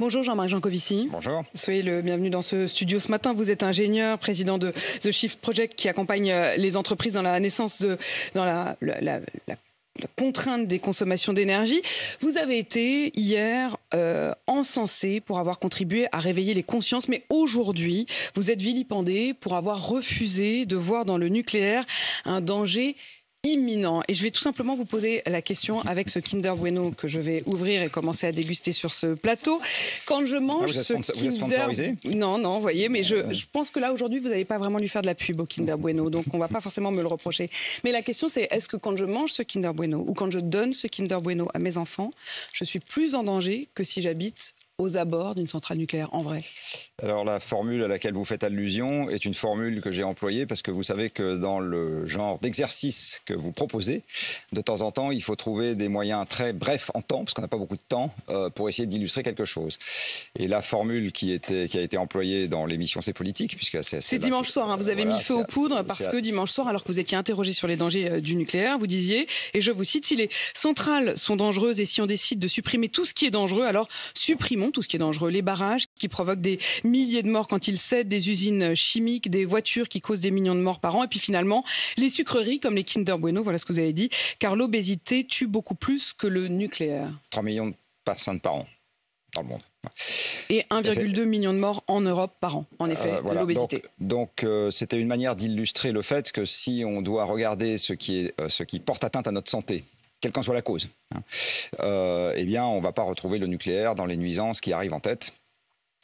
Bonjour Jean-Marc Jancovici. Bonjour. Soyez le bienvenu dans ce studio. Ce matin, vous êtes ingénieur, président de The Shift Project qui accompagne les entreprises dans la naissance dans la contrainte des consommations d'énergie. Vous avez été hier encensé pour avoir contribué à réveiller les consciences, mais aujourd'hui, vous êtes vilipendé pour avoir refusé de voir dans le nucléaire un danger imminent. Et je vais tout simplement vous poser la question avec ce Kinder Bueno que je vais ouvrir et commencer à déguster sur ce plateau. Quand je mange ce Kinder... Non, vous voyez, mais je pense que là, aujourd'hui, vous n'allez pas vraiment lui faire de la pub au Kinder Bueno, donc on ne va pas forcément me le reprocher. Mais la question, c'est est-ce que quand je mange ce Kinder Bueno ou quand je donne ce Kinder Bueno à mes enfants, je suis plus en danger que si j'habite aux abords d'une centrale nucléaire, en vrai? Alors la formule à laquelle vous faites allusion est une formule que j'ai employée parce que vous savez que dans le genre d'exercice que vous proposez, de temps en temps, il faut trouver des moyens très brefs en temps, parce qu'on n'a pas beaucoup de temps, pour essayer d'illustrer quelque chose. Et la formule qui a été employée dans l'émission C'est politique, puisque c'est dimanche soir, hein, vous avez mis feu aux poudres parce que dimanche soir, alors que vous étiez interrogé sur les dangers du nucléaire, vous disiez, et je vous cite, si les centrales sont dangereuses et si on décide de supprimer tout ce qui est dangereux, alors supprimons tout ce qui est dangereux. Les barrages qui provoquent des milliers de morts quand ils cèdent, des usines chimiques, des voitures qui causent des millions de morts par an, et puis finalement, les sucreries comme les Kinder Bueno, voilà ce que vous avez dit, car l'obésité tue beaucoup plus que le nucléaire. 3 millions de personnes par an dans le monde. Et 1,2 million de morts en Europe par an, en effet, voilà. l'obésité. Donc c'était une manière d'illustrer le fait que si on doit regarder ce qui porte atteinte à notre santé, quelle qu'en soit la cause, eh bien, on ne va pas retrouver le nucléaire dans les nuisances qui arrivent en tête.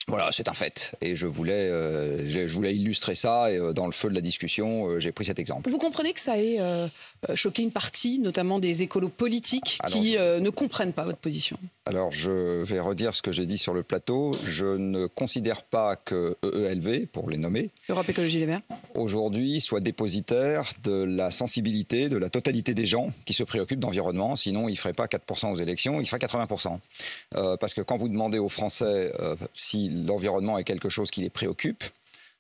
Voilà, c'est un fait. Et je voulais illustrer ça, et dans le feu de la discussion, j'ai pris cet exemple. Vous comprenez que ça ait choqué une partie, notamment des écolos politiques, qui ne comprennent pas votre position? Alors, je vais redire ce que j'ai dit sur le plateau. Je ne considère pas que EELV, pour les nommer, Europe Écologie Les Verts, aujourd'hui, soit dépositaire de la sensibilité de la totalité des gens qui se préoccupent d'environnement. Sinon, il ne ferait pas 4% aux élections, il ferait 80%. Parce que quand vous demandez aux Français si l'environnement est quelque chose qui les préoccupe,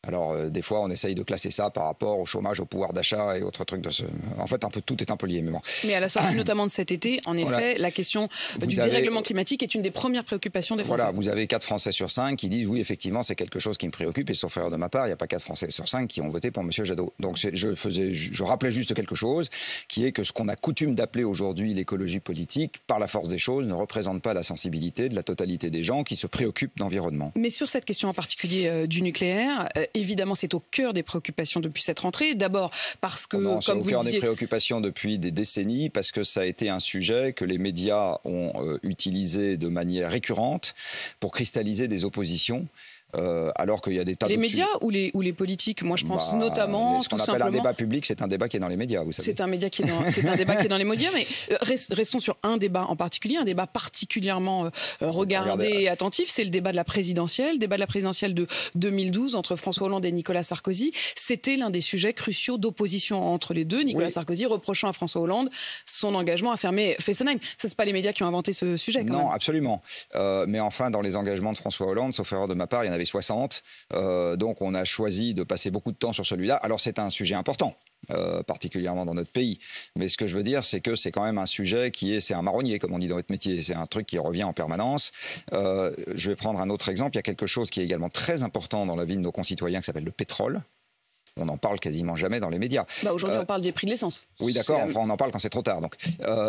alors, des fois, on essaye de classer ça par rapport au chômage, au pouvoir d'achat et autres trucs de ce... En fait, tout est un peu lié. Mais bon. Mais à la sortie notamment de cet été, en effet, voilà, la question du dérèglement climatique est une des premières préoccupations des Français. Voilà, vous avez 4 Français sur 5 qui disent oui, effectivement, c'est quelque chose qui me préoccupe. Et sauf erreur de ma part, il n'y a pas 4 Français sur 5 qui ont voté pour M. Jadot. Donc, je rappelais juste quelque chose, qui est que ce qu'on a coutume d'appeler aujourd'hui l'écologie politique, par la force des choses, ne représente pas la sensibilité de la totalité des gens qui se préoccupent d'environnement. Mais sur cette question en particulier du nucléaire, évidemment, c'est au cœur des préoccupations depuis cette rentrée. D'abord parce que, comme vous le disiez... C'est au cœur des préoccupations depuis des décennies, parce que ça a été un sujet que les médias ont utilisé de manière récurrente pour cristalliser des oppositions. Alors qu'il y a des tas de... Les médias ou les politiques? Moi, je pense notamment... Ce qu'on appelle un débat public, c'est un débat qui est dans les médias, vous savez. C'est un débat qui est dans les médias, mais restons sur un débat en particulier, un débat particulièrement regardé et attentif, c'est le débat de la présidentielle. Débat de la présidentielle de 2012 entre François Hollande et Nicolas Sarkozy. C'était l'un des sujets cruciaux d'opposition entre les deux. Nicolas Sarkozy reprochant à François Hollande son engagement à fermer Fessenheim. Ce n'est pas les médias qui ont inventé ce sujet, quand même. Non, absolument. Mais enfin, dans les engagements de François Hollande, sauf erreur de ma part, il y en avait 60. Donc on a choisi de passer beaucoup de temps sur celui-là. Alors c'est un sujet important, particulièrement dans notre pays. Mais ce que je veux dire, c'est que c'est quand même un sujet c'est un marronnier, comme on dit dans notre métier. C'est un truc qui revient en permanence. Je vais prendre un autre exemple. Il y a quelque chose qui est également très important dans la vie de nos concitoyens qui s'appelle le pétrole. On n'en parle quasiment jamais dans les médias. Aujourd'hui, on parle des prix de l'essence. Oui, d'accord, on en parle quand c'est trop tard. Donc.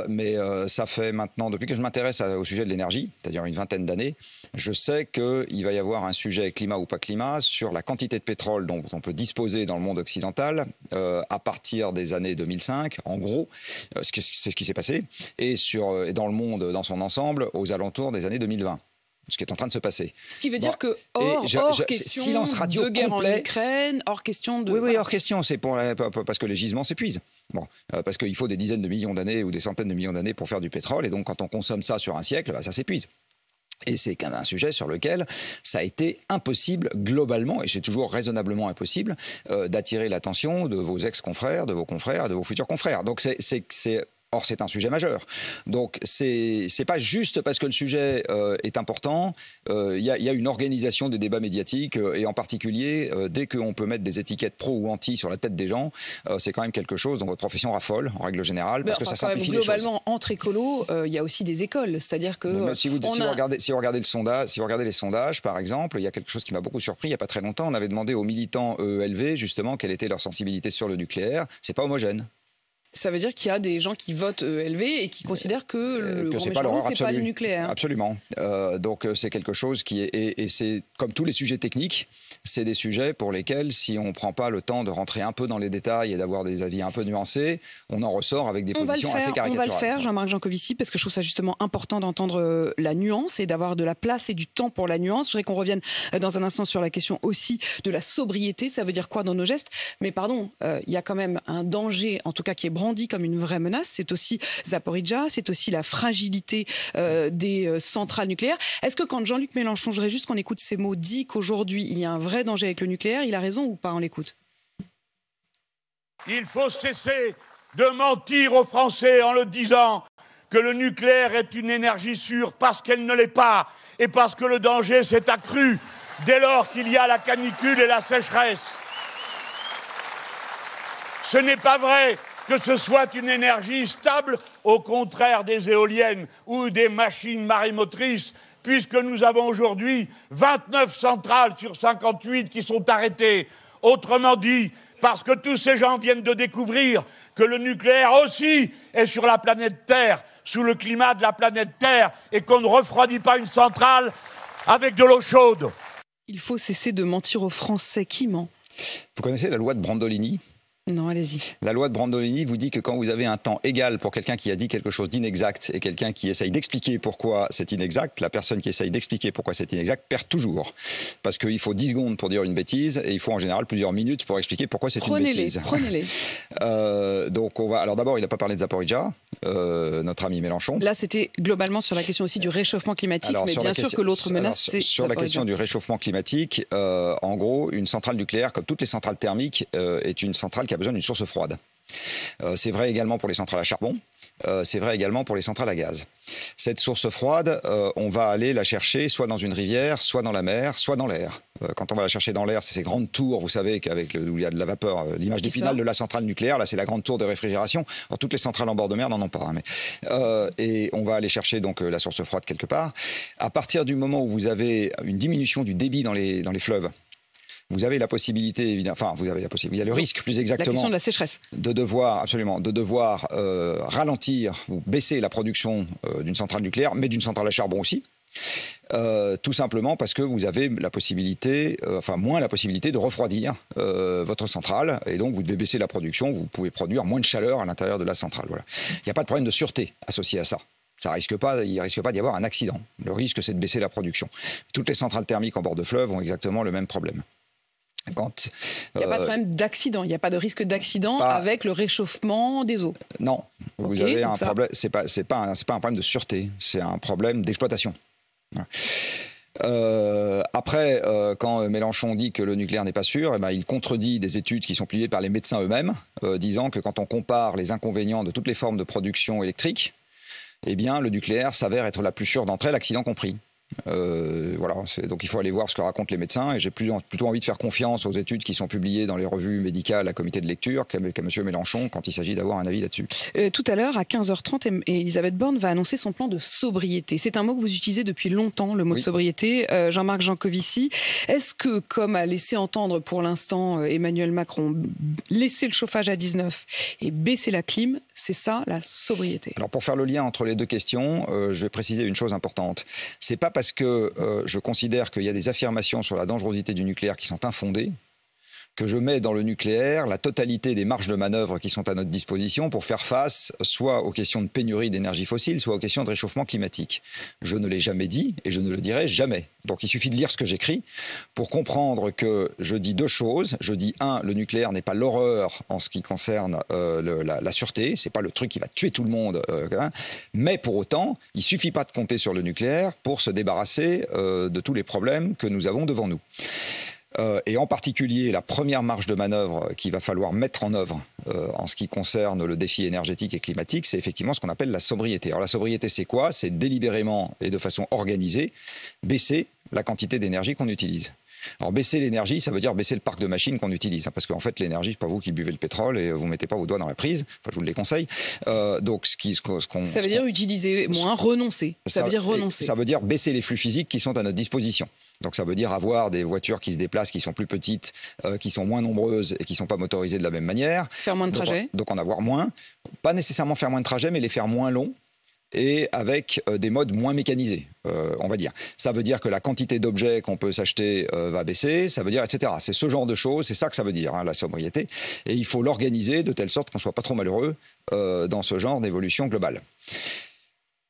Mais ça fait maintenant, depuis que je m'intéresse au sujet de l'énergie, c'est-à-dire une vingtaine d'années, je sais qu'il va y avoir un sujet climat ou pas climat sur la quantité de pétrole dont on peut disposer dans le monde occidental à partir des années 2005, en gros, c'est ce qui s'est passé, et dans le monde dans son ensemble aux alentours des années 2020. Ce qui est en train de se passer. Ce qui veut dire que hors question silence radio de guerre complet, en Ukraine, hors question de... Oui, hors question, c'est parce que les gisements s'épuisent. Bon, parce qu'il faut des dizaines de millions d'années ou des centaines de millions d'années pour faire du pétrole, et donc quand on consomme ça sur un siècle, ça s'épuise. Et c'est un sujet sur lequel ça a été impossible globalement, et c'est toujours raisonnablement impossible, d'attirer l'attention de vos ex-confrères, de vos confrères, de vos futurs confrères. Donc c'est Or, c'est un sujet majeur. Donc, c'est pas juste parce que le sujet est important. Il y a une organisation des débats médiatiques et en particulier, dès qu'on peut mettre des étiquettes pro ou anti sur la tête des gens, c'est quand même quelque chose dont votre profession raffole, en règle générale, parce que ça simplifie les choses. Globalement, entre écolos, il y a aussi des écoles. C'est-à-dire que... Si vous regardez les sondages, par exemple, il y a quelque chose qui m'a beaucoup surpris. Il n'y a pas très longtemps, on avait demandé aux militants EELV, justement, quelle était leur sensibilité sur le nucléaire. C'est pas homogène. Ça veut dire qu'il y a des gens qui votent EELV et qui considèrent que le grand méchant, c'est pas le nucléaire. Absolument. Donc c'est quelque chose qui est... Et c'est comme tous les sujets techniques, c'est des sujets pour lesquels, si on ne prend pas le temps de rentrer un peu dans les détails et d'avoir des avis un peu nuancés, on en ressort avec des positions assez caricaturales. On va le faire, Jean-Marc Jancovici, parce que je trouve ça justement important d'entendre la nuance et d'avoir de la place et du temps pour la nuance. Je voudrais qu'on revienne dans un instant sur la question aussi de la sobriété. Ça veut dire quoi dans nos gestes? Mais pardon, il y a quand même un danger, en tout cas qui est brandi comme une vraie menace. C'est aussi Zaporijjia, c'est aussi la fragilité des centrales nucléaires. Est-ce que quand Jean-Luc Mélenchon, je voudrais juste qu'on écoute ces mots, dit qu'aujourd'hui il y a un vrai danger avec le nucléaire, il a raison ou pas? On l'écoute. Il faut cesser de mentir aux Français en le disant que le nucléaire est une énergie sûre parce qu'elle ne l'est pas et parce que le danger s'est accru dès lors qu'il y a la canicule et la sécheresse. Ce n'est pas vrai que ce soit une énergie stable, au contraire des éoliennes ou des machines marémotrices, puisque nous avons aujourd'hui 29 centrales sur 58 qui sont arrêtées. Autrement dit, parce que tous ces gens viennent de découvrir que le nucléaire aussi est sur la planète Terre, sous le climat de la planète Terre, et qu'on ne refroidit pas une centrale avec de l'eau chaude. Il faut cesser de mentir aux Français. Qui ment? Vous connaissez la loi de Brandolini? Non, allez-y. La loi de Brandolini vous dit que quand vous avez un temps égal pour quelqu'un qui a dit quelque chose d'inexact et quelqu'un qui essaye d'expliquer pourquoi c'est inexact, la personne qui essaye d'expliquer pourquoi c'est inexact perd toujours. Parce qu'il faut 10 secondes pour dire une bêtise et il faut en général plusieurs minutes pour expliquer pourquoi c'est une bêtise. Prenez-les. Donc on va... Alors d'abord, il n'a pas parlé de Zaporijjia, notre ami Mélenchon. Là, c'était globalement sur la question aussi du réchauffement climatique, alors, mais bien sûr que l'autre menace, c'est sur la question du réchauffement climatique, en gros, une centrale nucléaire, comme toutes les centrales thermiques, est une centrale qui a besoin d'une source froide. C'est vrai également pour les centrales à charbon, c'est vrai également pour les centrales à gaz. Cette source froide, on va aller la chercher soit dans une rivière, soit dans la mer, soit dans l'air. Quand on va la chercher dans l'air, c'est ces grandes tours, vous savez, où il y a de la vapeur, l'image d'Épinal de la centrale nucléaire, là c'est la grande tour de réfrigération. Alors, toutes les centrales en bord de mer n'en ont pas, et on va aller chercher donc la source froide quelque part. À partir du moment où vous avez une diminution du débit dans les fleuves, vous avez la possibilité, évidemment, il y a le risque, plus exactement, la question de la sécheresse, de devoir ralentir ou baisser la production d'une centrale nucléaire, mais d'une centrale à charbon aussi. Tout simplement parce que vous avez la possibilité, moins la possibilité de refroidir votre centrale, et donc vous devez baisser la production, vous pouvez produire moins de chaleur à l'intérieur de la centrale. Voilà. Il n'y a pas de problème de sûreté associé à ça. Il ne risque pas d'y avoir un accident. Le risque, c'est de baisser la production. Toutes les centrales thermiques en bord de fleuve ont exactement le même problème. Il n'y a pas de problème d'accident, il n'y a pas de risque d'accident avec le réchauffement des eaux. Non, vous avez un problème. C'est pas un problème de sûreté, c'est un problème d'exploitation. Voilà. Après, quand Mélenchon dit que le nucléaire n'est pas sûr, il contredit des études qui sont publiées par les médecins eux-mêmes, disant que quand on compare les inconvénients de toutes les formes de production électrique, eh bien, le nucléaire s'avère être la plus sûre d'entre elles, accident compris. Voilà, donc il faut aller voir ce que racontent les médecins, et j'ai plutôt envie de faire confiance aux études qui sont publiées dans les revues médicales à comité de lecture qu'à M. Mélenchon quand il s'agit d'avoir un avis là-dessus. Tout à l'heure, à 15h30, Elisabeth Borne va annoncer son plan de sobriété. C'est un mot que vous utilisez depuis longtemps, le mot de sobriété. Jean-Marc Jancovici, est-ce que, comme a laissé entendre pour l'instant Emmanuel Macron, laisser le chauffage à 19 et baisser la clim, c'est ça la sobriété? Alors pour faire le lien entre les deux questions, je vais préciser une chose importante. C'est pas parce que je considère qu'il y a des affirmations sur la dangerosité du nucléaire qui sont infondées que je mets dans le nucléaire la totalité des marges de manœuvre qui sont à notre disposition pour faire face soit aux questions de pénurie d'énergie fossile, soit aux questions de réchauffement climatique. Je ne l'ai jamais dit et je ne le dirai jamais. Donc il suffit de lire ce que j'écris pour comprendre que je dis deux choses. Je dis, le nucléaire n'est pas l'horreur en ce qui concerne la sûreté, c'est pas le truc qui va tuer tout le monde, mais pour autant, il suffit pas de compter sur le nucléaire pour se débarrasser de tous les problèmes que nous avons devant nous. Et en particulier, la première marge de manœuvre qu'il va falloir mettre en œuvre en ce qui concerne le défi énergétique et climatique, c'est effectivement ce qu'on appelle la sobriété. Alors la sobriété, c'est quoi? C'est délibérément et de façon organisée baisser la quantité d'énergie qu'on utilise. Alors baisser l'énergie, ça veut dire baisser le parc de machines qu'on utilise, hein, parce qu'en fait l'énergie, c'est pas vous qui buvez le pétrole et vous mettez pas vos doigts dans la prise. Enfin, je vous le déconseille. Donc ça veut dire utiliser moins, renoncer. Ça veut dire renoncer. Ça veut dire baisser les flux physiques qui sont à notre disposition. Donc ça veut dire avoir des voitures qui se déplacent, qui sont plus petites, qui sont moins nombreuses et qui ne sont pas motorisées de la même manière. Faire moins de trajets. Donc en avoir moins. Pas nécessairement faire moins de trajets, mais les faire moins longs. Et avec des modes moins mécanisés, on va dire. Ça veut dire que la quantité d'objets qu'on peut s'acheter va baisser, ça veut dire, etc. C'est ce genre de choses, c'est ça que ça veut dire, hein, la sobriété. Et il faut l'organiser de telle sorte qu'on ne soit pas trop malheureux dans ce genre d'évolution globale.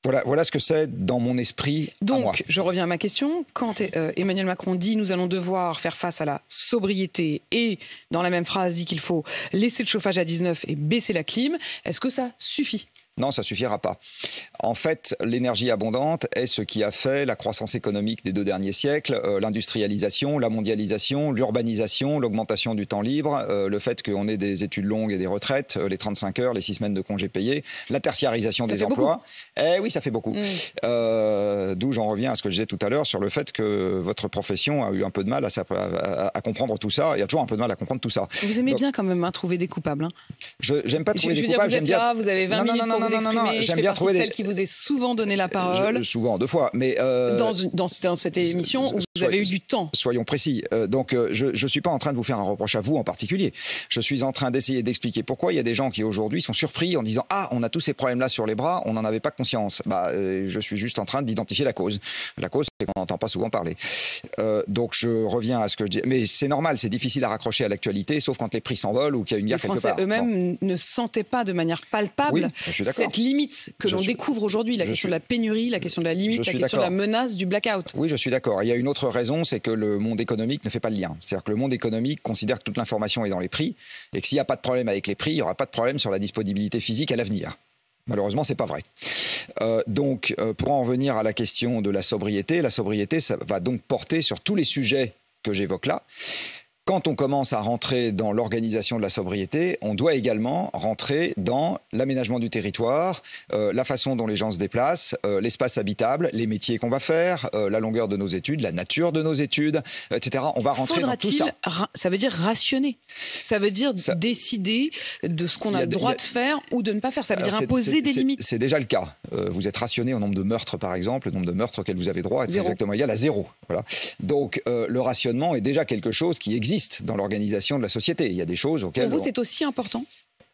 Voilà ce que c'est dans mon esprit. Donc, je reviens à ma question. Quand Emmanuel Macron dit « nous allons devoir faire face à la sobriété » et, dans la même phrase, dit qu'il faut laisser le chauffage à 19 et baisser la clim, est-ce que ça suffit ? Non, ça suffira pas. En fait, l'énergie abondante est ce qui a fait la croissance économique des 2 derniers siècles, l'industrialisation, la mondialisation, l'urbanisation, l'augmentation du temps libre, le fait qu'on ait des études longues et des retraites, les 35 heures, les 6 semaines de congés payés, la tertiarisation des emplois. Eh oui, ça fait beaucoup. D'où j'en reviens à ce que je disais tout à l'heure sur le fait que votre profession a eu un peu de mal à comprendre tout ça. Il y a toujours un peu de mal à comprendre tout ça. Vous aimez bien quand même trouver des coupables. Hein. J'aime pas trouver des coupables. Vous êtes là, vous avez 20 minutes pour vous exprimer. J'aime bien trouver celle qui vous est souvent donné la parole. Souvent, 2 fois. Mais dans cette émission où vous avez eu du temps. Soyons précis. Donc, je ne suis pas en train de vous faire un reproche à vous en particulier. Je suis en train d'essayer d'expliquer pourquoi il y a des gens qui aujourd'hui sont surpris en disant « Ah, on a tous ces problèmes-là sur les bras, on n'en avait pas conscience. » Je suis juste en train d'identifier la cause. La cause, c'est qu'on n'entend pas souvent parler. Donc, je reviens à ce que je dis. Mais c'est normal, c'est difficile à raccrocher à l'actualité, sauf quand les prix s'envolent ou qu'il y a une guerre quelque part. Les Français eux-mêmes ne sentaient pas de manière palpable cette limite que l'on découvre aujourd'hui, la question de la pénurie, la question de la limite, la question de la menace du blackout. Oui, je suis d'accord. Il y a une autre raison, c'est que le monde économique ne fait pas le lien. C'est-à-dire que le monde économique considère que toute l'information est dans les prix et que s'il n'y a pas de problème avec les prix, il n'y aura pas de problème sur la disponibilité physique à l'avenir. Malheureusement, c'est pas vrai. Donc, pour en revenir à la question de la sobriété, ça va donc porter sur tous les sujets que j'évoque là. Quand on commence à rentrer dans l'organisation de la sobriété, on doit également rentrer dans l'aménagement du territoire, la façon dont les gens se déplacent, l'espace habitable, les métiers qu'on va faire, la longueur de nos études, la nature de nos études, etc. On va rentrer dans tout ça. Ça veut dire rationner. Ça veut dire décider de ce qu'on a le droit de faire ou de ne pas faire. Ça veut dire imposer des limites. C'est déjà le cas. Vous êtes rationné au nombre de meurtres, par exemple. Le nombre de meurtres auxquels vous avez droit est exactement égal à 0. Voilà. Donc, le rationnement est déjà quelque chose qui existe dans l'organisation de la société. Il y a des choses auxquelles... Pour vous, c'est aussi important ?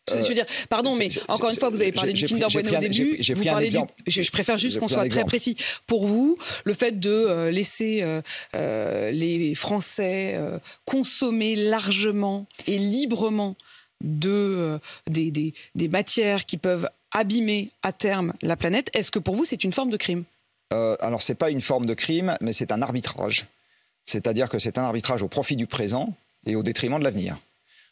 Je veux dire, pardon, mais encore une fois, vous avez parlé du Kinder Bueno au début. Je préfère juste qu'on soit très précis. Pour vous, le fait de laisser les Français consommer largement et librement des matières qui peuvent abîmer à terme la planète, est-ce que pour vous, c'est une forme de crime ? Alors, ce n'est pas une forme de crime, mais c'est un arbitrage. C'est-à-dire que c'est un arbitrage au profit du présent et au détriment de l'avenir.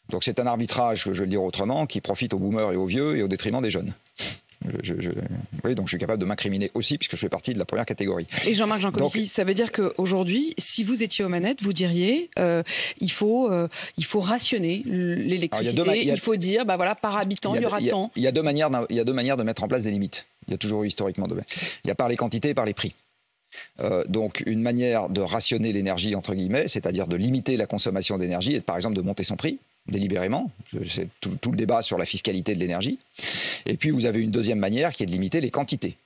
Donc c'est un arbitrage, je vais le dire autrement, qui profite aux boomers et aux vieux et au détriment des jeunes. Oui, donc je suis capable de m'incriminer aussi puisque je fais partie de la première catégorie. Et Jean-Marc Jancovici, ça veut dire qu'aujourd'hui, si vous étiez aux manettes, vous diriez il faut rationner l'électricité, il faut dire par habitant, il y aura tant. Il y a deux manières de mettre en place des limites. Il y a toujours eu historiquement deux. Il y a par les quantités et par les prix. Donc une manière de rationner l'énergie entre guillemets, c'est-à-dire de limiter la consommation d'énergie et par exemple de monter son prix délibérément, c'est tout le débat sur la fiscalité de l'énergie. Et puis vous avez une deuxième manière qui est de limiter les quantités.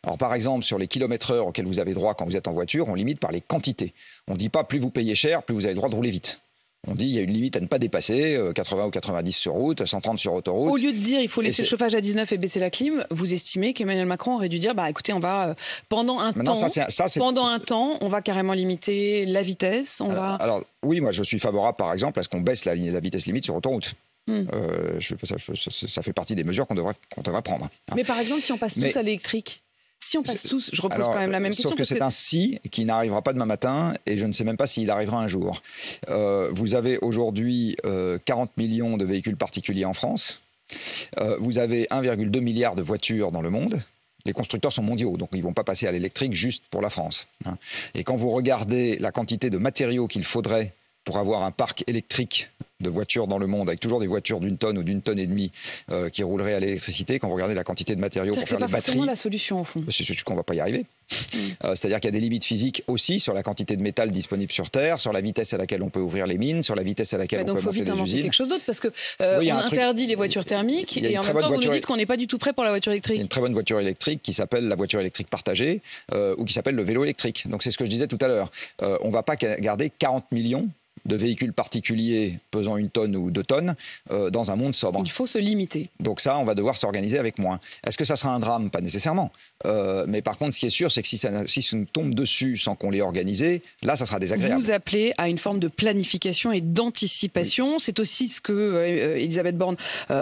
Alors par exemple sur les kilomètres-heure auxquels vous avez droit quand vous êtes en voiture, on limite par les quantités. On ne dit pas plus vous payez cher, plus vous avez le droit de rouler vite. On dit il y a une limite à ne pas dépasser, 80 ou 90 sur route, 130 sur autoroute. Au lieu de dire il faut laisser le chauffage à 19 et baisser la clim, vous estimez qu'Emmanuel Macron aurait dû dire écoutez, on va pendant un temps, on va carrément limiter la vitesse. Alors oui, moi je suis favorable par exemple à ce qu'on baisse la vitesse limite sur autoroute. Ça fait partie des mesures qu'on devrait prendre. Mais par exemple, si on passe tous à l'électrique. Si on passe tous, je repose quand même la même question. Sauf que c'est un si qui n'arrivera pas demain matin et je ne sais même pas s'il arrivera un jour. Vous avez aujourd'hui 40 millions de véhicules particuliers en France. Vous avez 1,2 milliard de voitures dans le monde. Les constructeurs sont mondiaux, donc ils ne vont pas passer à l'électrique juste pour la France. Et quand vous regardez la quantité de matériaux qu'il faudrait pour avoir un parc électrique de voitures dans le monde, avec toujours des voitures d'une tonne ou d'une tonne et demie qui rouleraient à l'électricité, quand vous regardez la quantité de matériaux pour faire les batteries... C'est pas forcément la solution, au fond. C'est juste qu'on ne va pas y arriver. C'est-à-dire qu'il y a des limites physiques aussi sur la quantité de métal disponible sur Terre, sur la vitesse à laquelle on peut ouvrir les mines, sur la vitesse à laquelle on peut monter des usines. Donc il faut vite inventer quelque chose d'autre, parce qu'on interdit les voitures thermiques, et en même temps, vous nous dites qu'on n'est pas du tout prêt pour la voiture électrique. Il y a une très bonne voiture électrique qui s'appelle la voiture électrique partagée, ou qui s'appelle le vélo électrique. Donc c'est ce que je disais tout à l'heure. On ne va pas garder 40 millions de véhicules particuliers pesant 1 tonne ou 2 tonnes dans un monde sobre. Il faut se limiter. Donc ça, on va devoir s'organiser avec moins. Est-ce que ça sera un drame? Pas nécessairement. Mais par contre, ce qui est sûr, c'est que si ça nous tombe dessus sans qu'on l'ait organisé, là, ça sera désagréable. Vous appelez à une forme de planification et d'anticipation. Oui. C'est aussi ce que Elisabeth Borne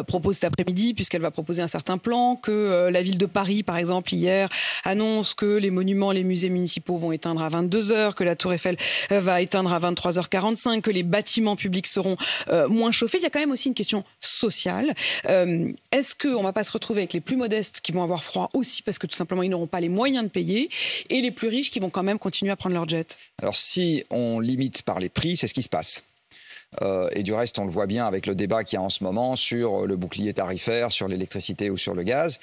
propose cet après-midi, puisqu'elle va proposer un certain plan, que la ville de Paris, par exemple, hier, annonce que les monuments, les musées municipaux vont éteindre à 22h, que la Tour Eiffel va éteindre à 23h45, que les bâtiments publics seront moins chauffés. Il y a quand même aussi une question sociale. Est-ce qu'on ne va pas se retrouver avec les plus modestes qui vont avoir froid aussi parce que tout simplement ils n'auront pas les moyens de payer, et les plus riches qui vont quand même continuer à prendre leur jet? Alors si on limite par les prix, c'est ce qui se passe. Et du reste, on le voit bien avec le débat qu'il y a en ce moment sur le bouclier tarifaire, sur l'électricité ou sur le gaz.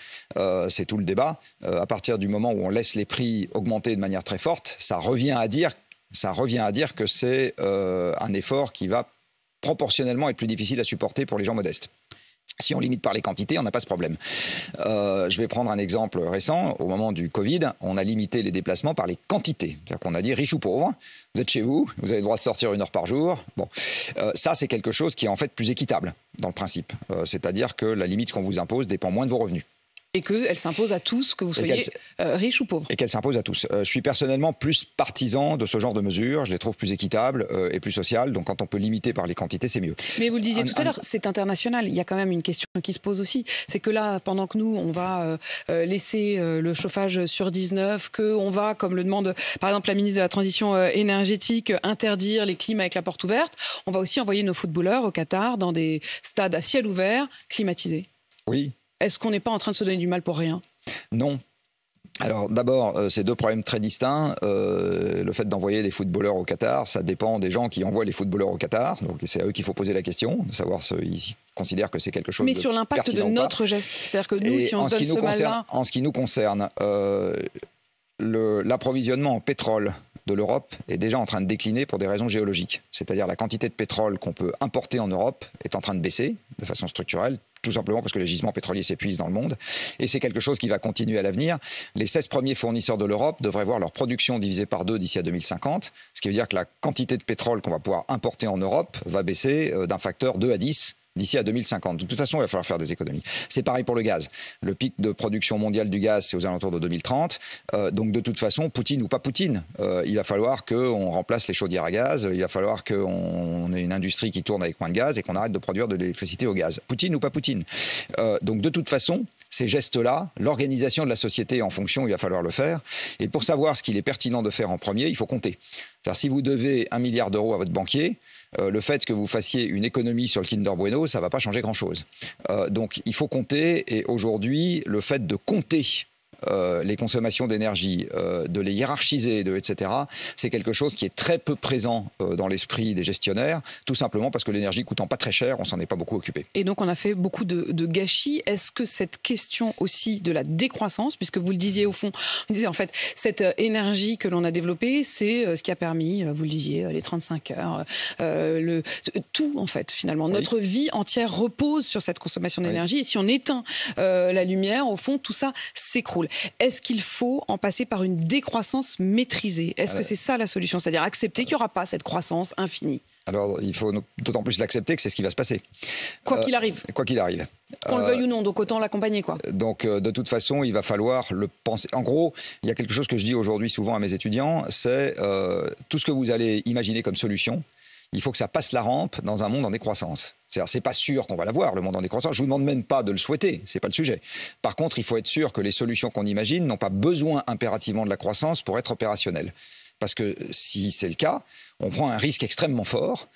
C'est tout le débat. À partir du moment où on laisse les prix augmenter de manière très forte, ça revient à dire que c'est un effort qui va proportionnellement être plus difficile à supporter pour les gens modestes. Si on limite par les quantités, on n'a pas ce problème. Je vais prendre un exemple récent. Au moment du Covid, on a limité les déplacements par les quantités. C'est-à-dire qu'on a dit riche ou pauvre, vous êtes chez vous, vous avez le droit de sortir 1 heure par jour. Bon, ça c'est quelque chose qui est en fait plus équitable dans le principe. C'est-à-dire que la limite qu'on vous impose dépend moins de vos revenus. Et qu'elle s'impose à tous, que vous soyez riche ou pauvre. Et qu'elle s'impose à tous. Je suis personnellement plus partisan de ce genre de mesures. Je les trouve plus équitables et plus sociales. Donc quand on peut limiter par les quantités, c'est mieux. Mais vous le disiez tout à l'heure, c'est international. Il y a quand même une question qui se pose aussi. C'est que là, pendant que nous, on va laisser le chauffage sur 19, qu'on va, comme le demande par exemple la ministre de la Transition énergétique, interdire les clims avec la porte ouverte, on va aussi envoyer nos footballeurs au Qatar dans des stades à ciel ouvert, climatisés. Oui. Est-ce qu'on n'est pas en train de se donner du mal pour rien? Non. Alors d'abord, c'est 2 problèmes très distincts. Le fait d'envoyer des footballeurs au Qatar, ça dépend des gens qui envoient les footballeurs au Qatar. Donc c'est à eux qu'il faut poser la question, de savoir s'ils considèrent que c'est quelque chose de pertinent. Mais sur l'impact de notre geste, c'est-à-dire que nous, si on se donne ce mal-là... En ce qui nous concerne, l'approvisionnement en pétrole de l'Europe est déjà en train de décliner pour des raisons géologiques. C'est-à-dire la quantité de pétrole qu'on peut importer en Europe est en train de baisser de façon structurelle, tout simplement parce que les gisements pétroliers s'épuisent dans le monde. Et c'est quelque chose qui va continuer à l'avenir. Les 16 premiers fournisseurs de l'Europe devraient voir leur production divisée par 2 d'ici à 2050, ce qui veut dire que la quantité de pétrole qu'on va pouvoir importer en Europe va baisser d'un facteur 2 à 10 d'ici à 2050. De toute façon, il va falloir faire des économies. C'est pareil pour le gaz. Le pic de production mondiale du gaz, c'est aux alentours de 2030. Donc de toute façon, Poutine ou pas Poutine, il va falloir qu'on remplace les chaudières à gaz, il va falloir qu'on ait une industrie qui tourne avec moins de gaz et qu'on arrête de produire de l'électricité au gaz. Poutine ou pas Poutine. Donc de toute façon, ces gestes-là, l'organisation de la société en fonction, il va falloir le faire. Et pour savoir ce qu'il est pertinent de faire en premier, il faut compter. C'est-à-dire, si vous devez 1 milliard d'euros à votre banquier, le fait que vous fassiez une économie sur le Kinder Bueno, ça ne va pas changer grand-chose. Donc il faut compter, et aujourd'hui, le fait de compter les consommations d'énergie, de les hiérarchiser, etc., c'est quelque chose qui est très peu présent dans l'esprit des gestionnaires, tout simplement parce que l'énergie coûtant pas très cher, on s'en est pas beaucoup occupé. Et donc on a fait beaucoup de gâchis. Est-ce que cette question aussi de la décroissance, puisque vous le disiez au fond, vous disiez en fait, cette énergie que l'on a développée, c'est ce qui a permis, vous le disiez, les 35 heures, tout en fait finalement. Oui. Notre vie entière repose sur cette consommation d'énergie, oui. Et si on éteint la lumière, au fond, tout ça s'écroule. Est-ce qu'il faut en passer par une décroissance maîtrisée? Est-ce que c'est ça la solution? C'est-à-dire accepter qu'il n'y aura pas cette croissance infinie? Alors, il faut d'autant plus l'accepter que c'est ce qui va se passer. Quoi qu'il arrive. Quoi qu'il arrive. Qu'on le veuille ou non, donc autant l'accompagner, quoi. Donc, de toute façon, il va falloir le penser. En gros, il y a quelque chose que je dis aujourd'hui souvent à mes étudiants, c'est tout ce que vous allez imaginer comme solution, il faut que ça passe la rampe dans un monde en décroissance. C'est-à-dire, c'est pas sûr qu'on va l'avoir, le monde en décroissance. Je vous demande même pas de le souhaiter, c'est pas le sujet. Par contre, il faut être sûr que les solutions qu'on imagine n'ont pas besoin impérativement de la croissance pour être opérationnelles. Parce que si c'est le cas, on prend un risque extrêmement fort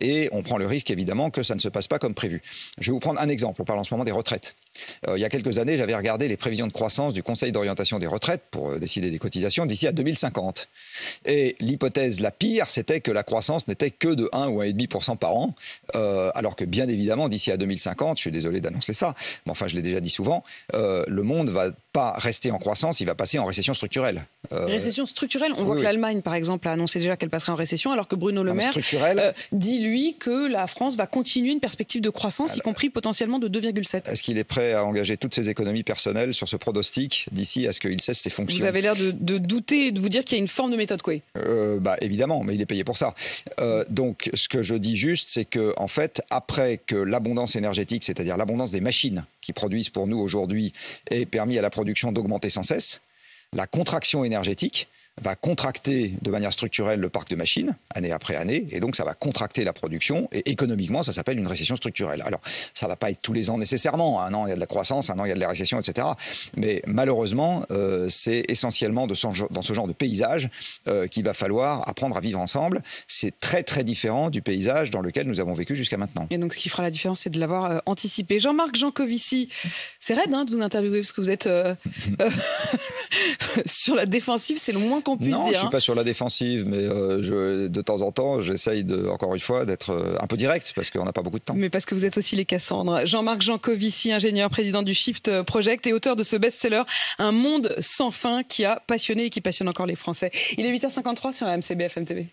et on prend le risque évidemment que ça ne se passe pas comme prévu. Je vais vous prendre un exemple. On parle en ce moment des retraites. Il y a quelques années, j'avais regardé les prévisions de croissance du Conseil d'orientation des retraites pour décider des cotisations d'ici à 2050. Et l'hypothèse la pire, c'était que la croissance n'était que de 1 ou 1,5% par an, alors que bien évidemment, d'ici à 2050, je suis désolé d'annoncer ça, mais enfin je l'ai déjà dit souvent, le monde ne va pas rester en croissance, il va passer en récession structurelle. Récession structurelle, on voit que l'Allemagne, par exemple, a annoncé déjà qu'elle passerait en récession, alors que Bruno Le Maire dit, lui, que la France va continuer une perspective de croissance, y compris potentiellement de 2,7. Est-ce qu'il est prêt à engager toutes ses économies personnelles sur ce pronostic d'ici à ce qu'il cesse ses fonctions? Vous avez l'air de douter et de vous dire qu'il y a une forme de méthode Coué. Évidemment, mais il est payé pour ça. Donc, ce que je dis juste, c'est que, en fait, après que l'abondance énergétique, c'est-à-dire l'abondance des machines qui produisent pour nous aujourd'hui, ait permis à la production d'augmenter sans cesse, la contraction énergétique va contracter de manière structurelle le parc de machines, année après année, et donc ça va contracter la production, et économiquement, ça s'appelle une récession structurelle. Alors, ça ne va pas être tous les ans nécessairement, un an il y a de la croissance, un an il y a de la récession, etc. Mais malheureusement, c'est essentiellement dans ce genre de paysage qu'il va falloir apprendre à vivre ensemble. C'est très très différent du paysage dans lequel nous avons vécu jusqu'à maintenant. Et donc ce qui fera la différence, c'est de l'avoir anticipé. Jean-Marc Jancovici, c'est raide de vous interviewer, parce que vous êtes sur la défensive, c'est le moins qu'on puisse dire. Non, je ne suis pas sur la défensive, mais de temps en temps, j'essaye, encore une fois, d'être un peu direct, parce qu'on n'a pas beaucoup de temps. Mais parce que vous êtes aussi les Cassandres. Jean-Marc Jancovici, ingénieur, président du Shift Project et auteur de ce best-seller « Un monde sans fin » qui a passionné et qui passionne encore les Français. Il est 8h53 sur RMC BFM TV.